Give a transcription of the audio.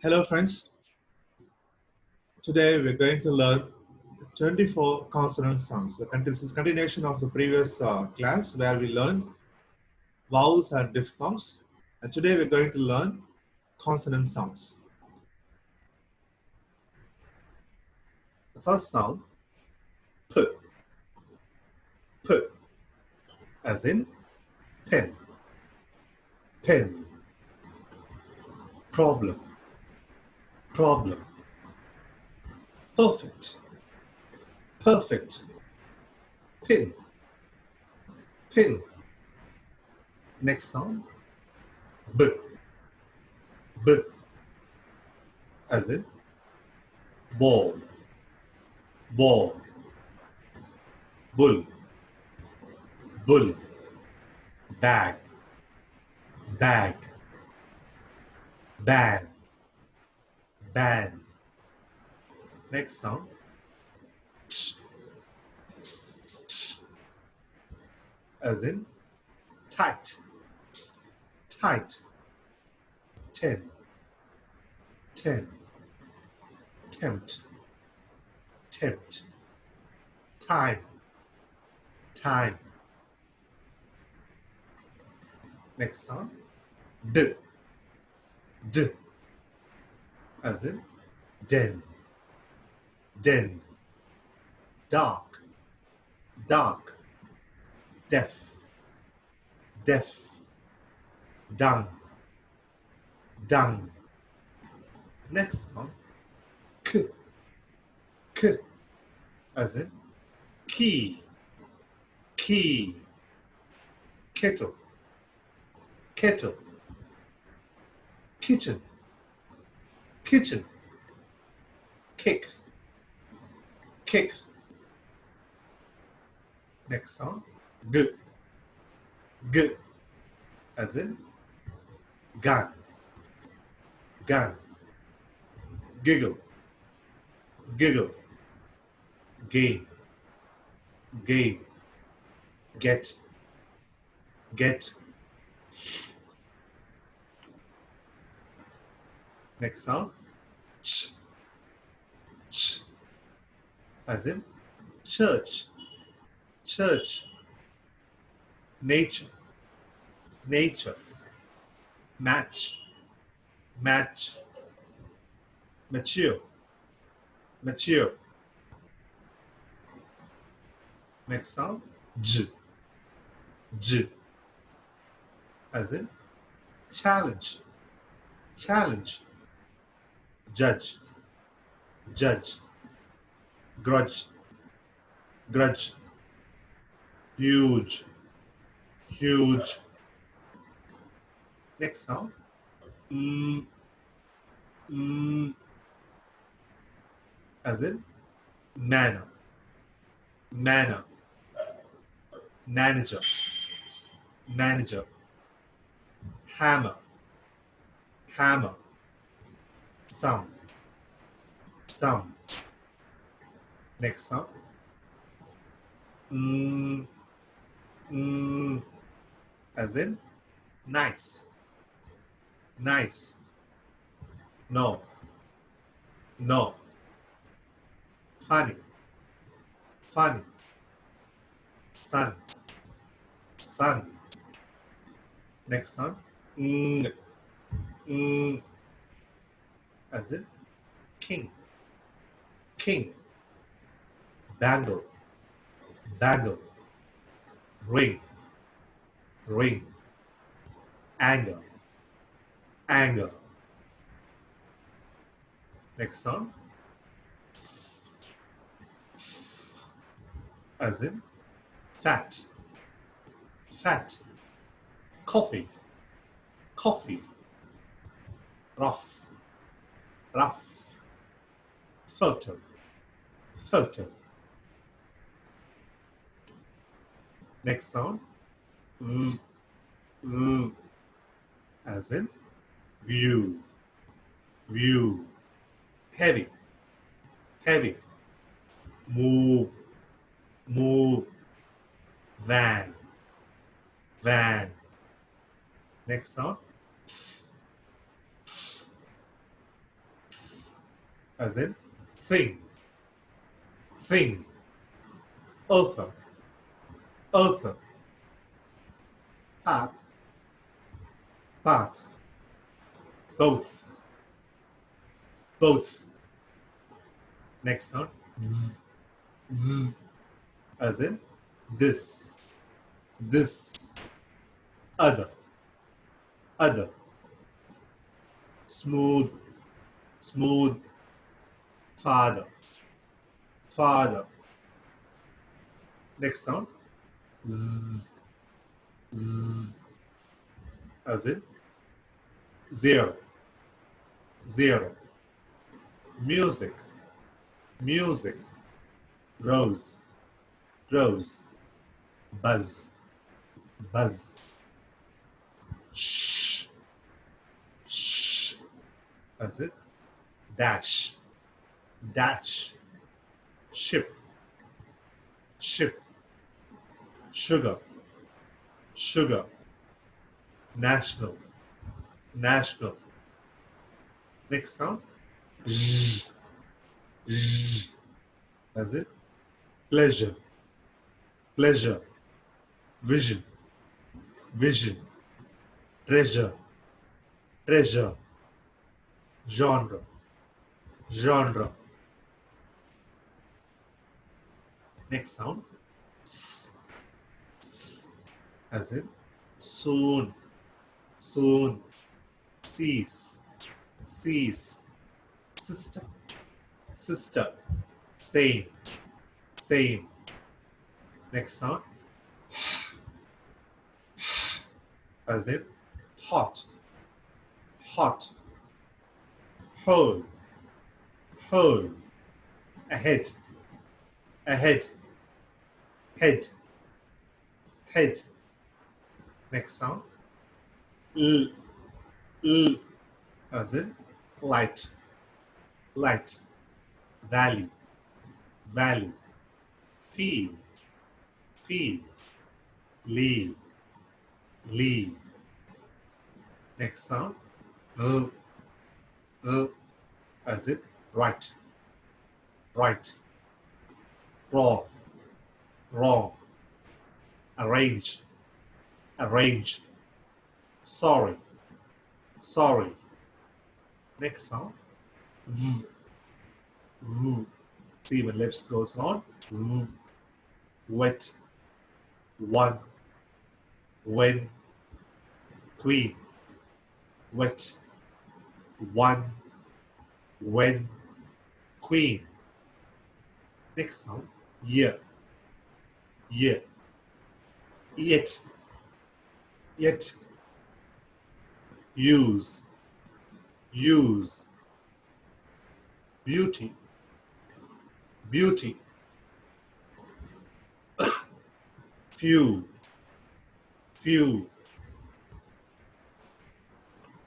Hello friends, today we're going to learn 24 consonant sounds. This is continuation of the previous class where we learned vowels and diphthongs, and today we're going to learn consonant sounds. The first sound, p, p, as in pen, pen, problem, problem, perfect, perfect, pin, pin. Next sound, b, b, as in ball, ball, bull, bull, bag, bag, ban, ban. Next sound, t, t, as in tight, tight, 10, 10, tempt, tempt, time, time. Next sound, d, d, as in den, den, dark, dark, deaf, deaf, dung, dung. Next sound, k, k, as in key, key, kettle, kettle, kitchen, kitchen, kick, kick. Next sound, g, g, as in gun, gun, giggle, giggle, game, game, get, get. Next sound, ch, ch, as in church, church, nature, nature, match, match, mature, mature. Next sound, j, j, as in challenge, challenge, judge, judge, grudge, grudge, huge, huge. Next sound, mm, mm, as in manner, manner, manager, manager, hammer, hammer, some, some. Next sound, mm, mm, as in nice, nice, no, no, funny, funny, sun, sun. Next sound, mm, mm, as in king, king, bangle, bangle, ring, ring, anger, anger. Next sound, as in fat, fat, coffee, coffee, rough, rough, photo, photo. Next sound, v, v, as in view, view, heavy, heavy, move, move, van, van. Next sound, as in thing, thing. Author, author. Path, path. Both, both. Next sound, as in this, this. Other, other. Smooth, smooth. Father, father. Next sound, z, z, as in zero, zero. Music, music. Rose, rose. Buzz, buzz. Shh, shh. As in dash, dash. Ship, ship. Sugar, sugar. National, national. Next sound, z, z. As in pleasure, pleasure. Vision, vision. Treasure, treasure. Genre, genre. Next sound, s, s. As in soon, soon. Cease, cease. Sister, sister. Same, same. Next sound, as in hot, hot. Whole, whole. Ahead, ahead. Head, head. Next sound, l, l. As in light, light. Valley, valley. Feel, feel. Leave, leave. Next sound, uh, as in right, right. Raw, raw. Arrange, arrange. Sorry, sorry. Next sound, v, v. See when lips goes on, v. Wet, one. When, queen. Wet, one. When, queen. Next sound, year, year. Yet, yet. Use, use. Beauty, beauty. Few, few.